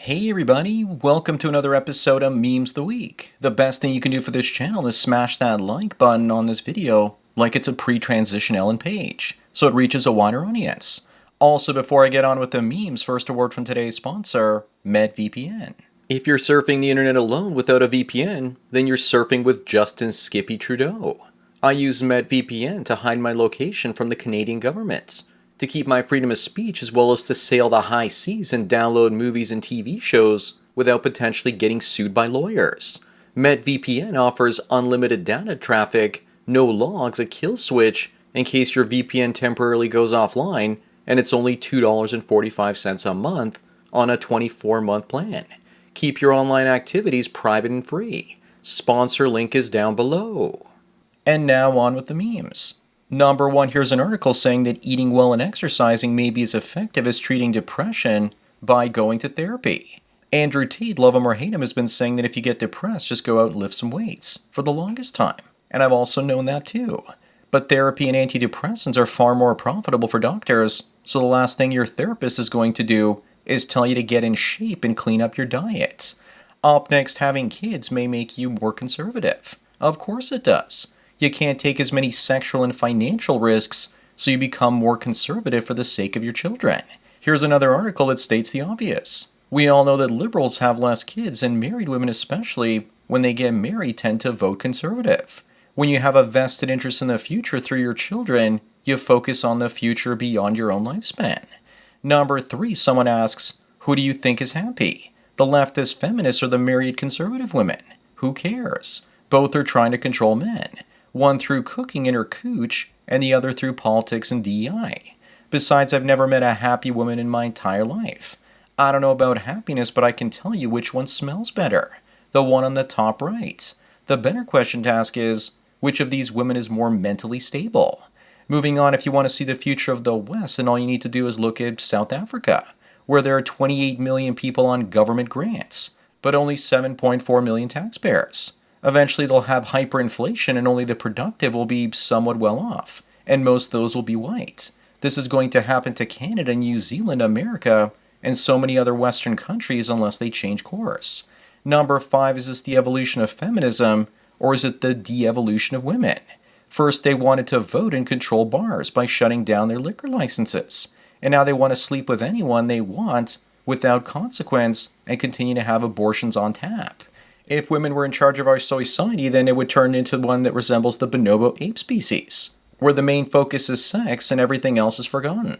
Hey everybody, welcome to another episode of Memes the Week. The best thing you can do for this channel is smash that like button on this video like it's a pre-transition Ellen page, so it reaches a wider audience. Also, before I get on with the memes, first a word from today's sponsor, MedVPN. If you're surfing the internet alone without a VPN, then you're surfing with Justin Skippy Trudeau. I use MedVPN to hide my location from the Canadian government, to keep my freedom of speech, as well as to sail the high seas and download movies and TV shows without potentially getting sued by lawyers. MedVPN offers unlimited data traffic, no logs, a kill switch in case your VPN temporarily goes offline, and it's only $2.45 a month on a 24-month plan. Keep your online activities private and free. Sponsor link is down below. And now on with the memes. Number one, here's an article saying that eating well and exercising may be as effective as treating depression by going to therapy. Andrew Tate, love him or hate him, has been saying that if you get depressed, just go out and lift some weights for the longest time. And I've also known that too. But therapy and antidepressants are far more profitable for doctors, so the last thing your therapist is going to do is tell you to get in shape and clean up your diet. Up next, having kids may make you more conservative. Of course it does. You can't take as many sexual and financial risks, so you become more conservative for the sake of your children. Here's another article that states the obvious. We all know that liberals have less kids, and married women especially, when they get married, tend to vote conservative. When you have a vested interest in the future through your children, you focus on the future beyond your own lifespan. Number three, someone asks, who do you think is happy? The leftist feminists or the married conservative women? Who cares? Both are trying to control men. One through cooking in her cooch, and the other through politics and DEI. Besides, I've never met a happy woman in my entire life. I don't know about happiness, but I can tell you which one smells better. The one on the top right. The better question to ask is, which of these women is more mentally stable? Moving on, if you want to see the future of the West, then all you need to do is look at South Africa, where there are 28 million people on government grants, but only 7.4 million taxpayers. Eventually they'll have hyperinflation and only the productive will be somewhat well off, and most of those will be white. This is going to happen to Canada, New Zealand, America, and so many other Western countries unless they change course. Number five, is this the evolution of feminism, or is it the de-evolution of women? First they wanted to vote and control bars by shutting down their liquor licenses, and now they want to sleep with anyone they want without consequence and continue to have abortions on tap. If women were in charge of our society, then it would turn into one that resembles the bonobo ape species, where the main focus is sex and everything else is forgotten.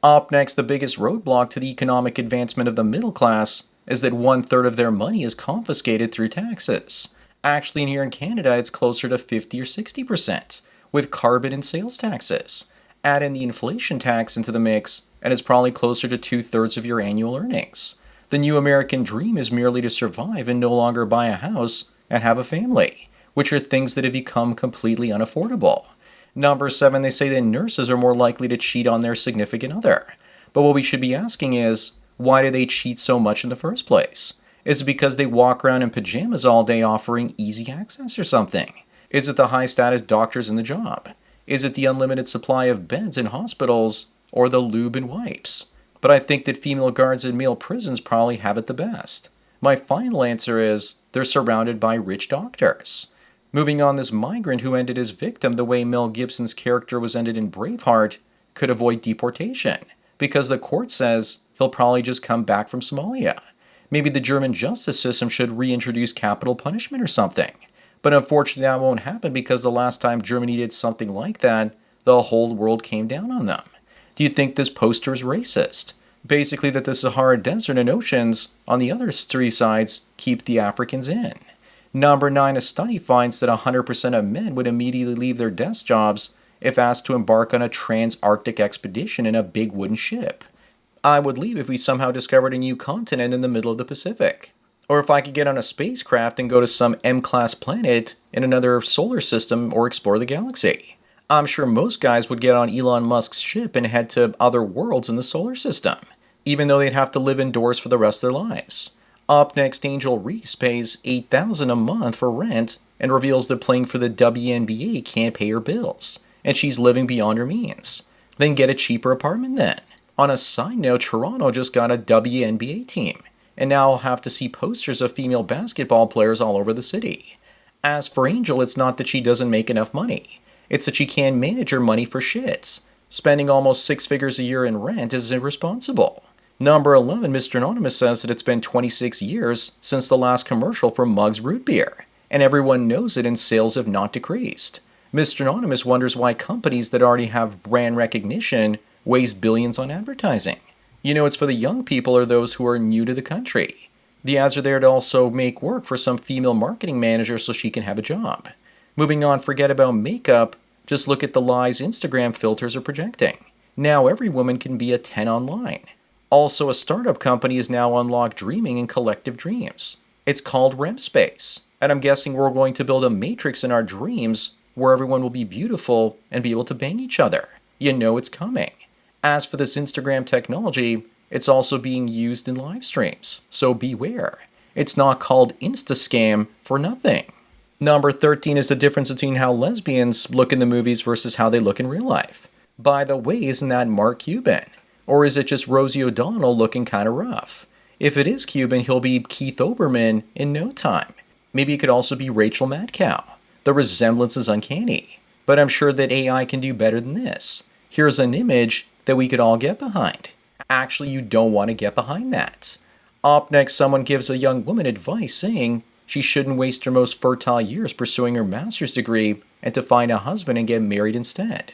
Up next, the biggest roadblock to the economic advancement of the middle class is that 1/3 of their money is confiscated through taxes. Actually, here in Canada, it's closer to 50 or 60%, with carbon and sales taxes. Add in the inflation tax into the mix, and it's probably closer to 2/3 of your annual earnings. The new American dream is merely to survive and no longer buy a house and have a family, which are things that have become completely unaffordable. Number seven, they say that nurses are more likely to cheat on their significant other. But what we should be asking is, why do they cheat so much in the first place? Is it because they walk around in pajamas all day offering easy access or something? Is it the high status doctors in the job? Is it the unlimited supply of beds in hospitals, or the lube and wipes? But I think that female guards in male prisons probably have it the best. My final answer is, they're surrounded by rich doctors. Moving on, this migrant who ended his victim the way Mel Gibson's character was ended in Braveheart could avoid deportation, because the court says he'll probably just come back from Somalia. Maybe the German justice system should reintroduce capital punishment or something. But unfortunately that won't happen, because the last time Germany did something like that, the whole world came down on them. Do you think this poster is racist? Basically that the Sahara Desert and oceans on the other three sides keep the Africans in. Number nine, a study finds that 100% of men would immediately leave their desk jobs if asked to embark on a trans-Arctic expedition in a big wooden ship. I would leave if we somehow discovered a new continent in the middle of the Pacific. Or if I could get on a spacecraft and go to some M-class planet in another solar system or explore the galaxy. I'm sure most guys would get on Elon Musk's ship and head to other worlds in the solar system, even though they'd have to live indoors for the rest of their lives. Up next, Angel Reese pays $8,000 a month for rent and reveals that playing for the WNBA can't pay her bills, and she's living beyond her means. Then get a cheaper apartment then. On a side note, Toronto just got a WNBA team, and now I'll have to see posters of female basketball players all over the city. As for Angel, it's not that she doesn't make enough money. It's that she can't manage her money for shits. Spending almost 6 figures a year in rent is irresponsible. Number 11, Mr. Anonymous says that it's been 26 years since the last commercial for Muggs Root Beer, and everyone knows it and sales have not decreased. Mr. Anonymous wonders why companies that already have brand recognition waste billions on advertising. You know, it's for the young people or those who are new to the country. The ads are there to also make work for some female marketing manager so she can have a job. Moving on, forget about makeup. Just look at the lies Instagram filters are projecting. Now every woman can be a 10 online. Also, a startup company is now unlocked dreaming in collective dreams. It's called REM Space, and I'm guessing we're going to build a matrix in our dreams where everyone will be beautiful and be able to bang each other. You know it's coming. As for this Instagram technology, it's also being used in live streams, so beware. It's not called Instascam for nothing. Number 13 is the difference between how lesbians look in the movies versus how they look in real life. By the way, isn't that Mark Cuban? Or is it just Rosie O'Donnell looking kind of rough? If it is Cuban, he'll be Keith Olbermann in no time. Maybe it could also be Rachel Madcow. The resemblance is uncanny. But I'm sure that AI can do better than this. Here's an image that we could all get behind. Actually, you don't want to get behind that. Up next, someone gives a young woman advice saying she shouldn't waste her most fertile years pursuing her master's degree and to find a husband and get married instead.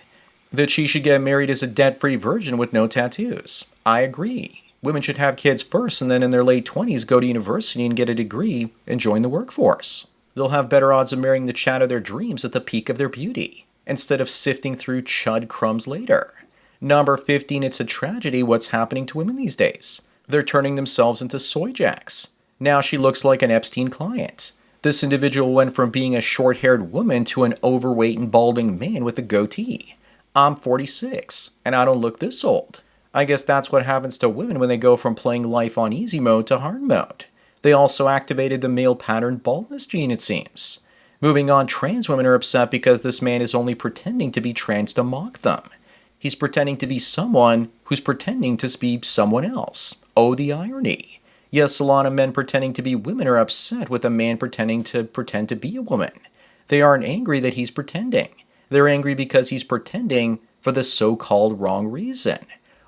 That she should get married as a debt-free virgin with no tattoos. I agree. Women should have kids first and then in their late 20s go to university and get a degree and join the workforce. They'll have better odds of marrying the chat of their dreams at the peak of their beauty, instead of sifting through chud crumbs later. Number 15, it's a tragedy what's happening to women these days. They're turning themselves into soy jacks. Now she looks like an Epstein client. This individual went from being a short-haired woman to an overweight and balding man with a goatee. I'm 46, and I don't look this old. I guess that's what happens to women when they go from playing life on easy mode to hard mode. They also activated the male pattern baldness gene, it seems. Moving on, trans women are upset because this man is only pretending to be trans to mock them. He's pretending to be someone who's pretending to be someone else. Oh, the irony. Yes, a lot of men pretending to be women are upset with a man pretending to pretend to be a woman. They aren't angry that he's pretending. They're angry because he's pretending for the so-called wrong reason.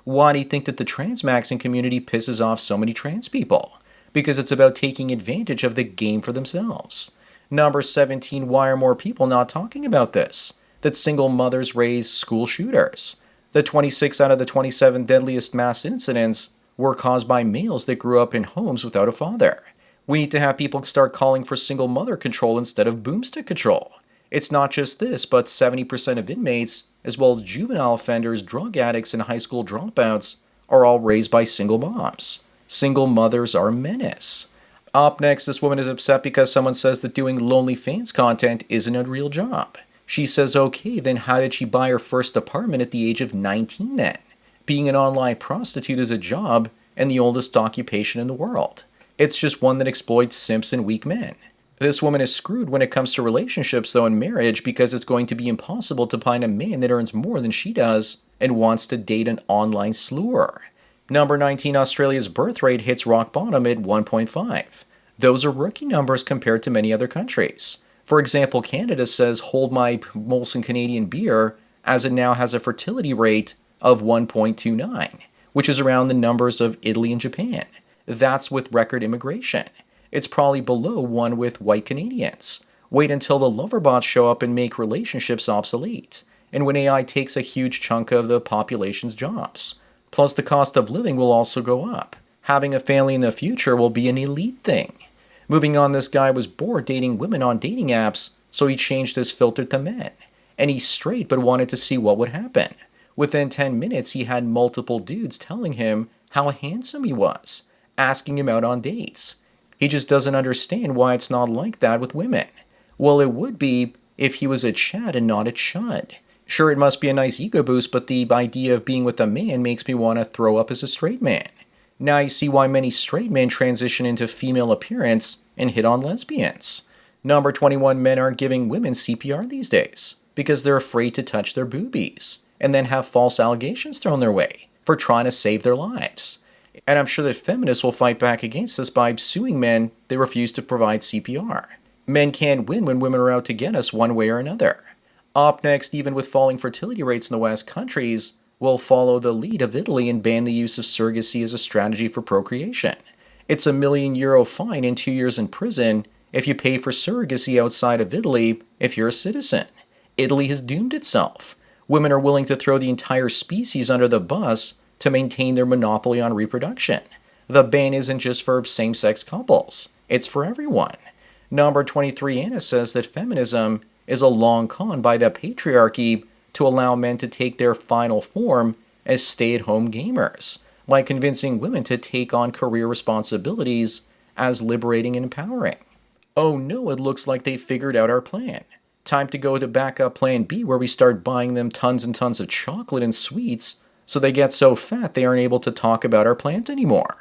Why do you think that the transmaxing community pisses off so many trans people? Because it's about taking advantage of the game for themselves. Number 17, why are more people not talking about this? That single mothers raise school shooters. The 26 out of the 27 deadliest mass incidents were caused by males that grew up in homes without a father. We need to have people start calling for single mother control instead of boomstick control. It's not just this, but 70% of inmates, as well as juvenile offenders, drug addicts, and high school dropouts, are all raised by single moms. Single mothers are a menace. Up next, this woman is upset because someone says that doing LonelyFans content isn't a real job. She says, okay, then how did she buy her first apartment at the age of 19 then? Being an online prostitute is a job and the oldest occupation in the world. It's just one that exploits simps and weak men. This woman is screwed when it comes to relationships, though, in marriage, because it's going to be impossible to find a man that earns more than she does and wants to date an online slur. Number 19, Australia's birth rate hits rock bottom at 1.5. Those are rookie numbers compared to many other countries. For example, Canada says, hold my Molson Canadian beer, as it now has a fertility rate of 1.29, which is around the numbers of Italy and Japan. That's with record immigration. It's probably below one with white Canadians. Wait until the loverbots show up and make relationships obsolete, and when AI takes a huge chunk of the population's jobs. Plus, the cost of living will also go up. Having a family in the future will be an elite thing. Moving on, this guy was bored dating women on dating apps, so he changed his filter to men. And he's straight but wanted to see what would happen. Within 10 minutes, he had multiple dudes telling him how handsome he was, asking him out on dates. He just doesn't understand why it's not like that with women. Well, it would be if he was a Chad and not a chud. Sure, it must be a nice ego boost, but the idea of being with a man makes me want to throw up as a straight man. Now you see why many straight men transition into female appearance and hit on lesbians. Number 21, men aren't giving women CPR these days because they're afraid to touch their boobies and then have false allegations thrown their way for trying to save their lives. And I'm sure that feminists will fight back against this by suing men they refuse to provide CPR. Men can win when women are out to get us one way or another. Up next, even with falling fertility rates in the West, countries will follow the lead of Italy and ban the use of surrogacy as a strategy for procreation. It's a €1 million fine and 2 years in prison if you pay for surrogacy outside of Italy if you're a citizen. Italy has doomed itself. Women are willing to throw the entire species under the bus to maintain their monopoly on reproduction. The ban isn't just for same-sex couples, it's for everyone. Number 23, Anna says that feminism is a long con by the patriarchy to allow men to take their final form as stay-at-home gamers, by convincing women to take on career responsibilities as liberating and empowering. Oh no, it looks like they figured out our plan. Time to go to backup plan B, where we start buying them tons and tons of chocolate and sweets so they get so fat they aren't able to talk about our plant anymore.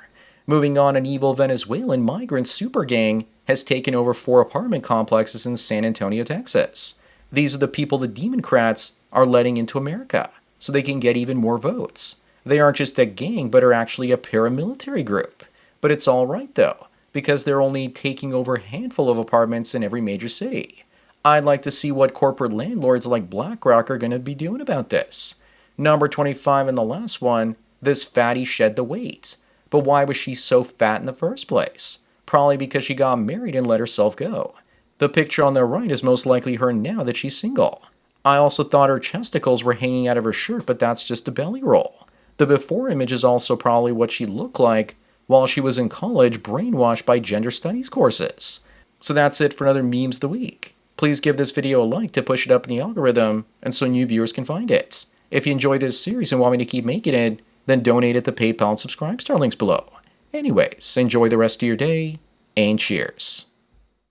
Moving on, an evil Venezuelan migrant super gang has taken over 4 apartment complexes in San Antonio, Texas. These are the people the Democrats are letting into America so they can get even more votes. They aren't just a gang, but are actually a paramilitary group. But it's all right though, because they're only taking over a handful of apartments in every major city. I'd like to see what corporate landlords like BlackRock are going to be doing about this. Number 25 and the last one, this fatty shed the weight. But why was she so fat in the first place? Probably because she got married and let herself go. The picture on the right is most likely her now that she's single. I also thought her chesticles were hanging out of her shirt, but that's just a belly roll. The before image is also probably what she looked like while she was in college, brainwashed by gender studies courses. So that's it for another Memes the Week. Please give this video a like to push it up in the algorithm and so new viewers can find it. If you enjoy this series and want me to keep making it, then donate at the PayPal and Subscribe Star links below. Anyways, enjoy the rest of your day, and cheers.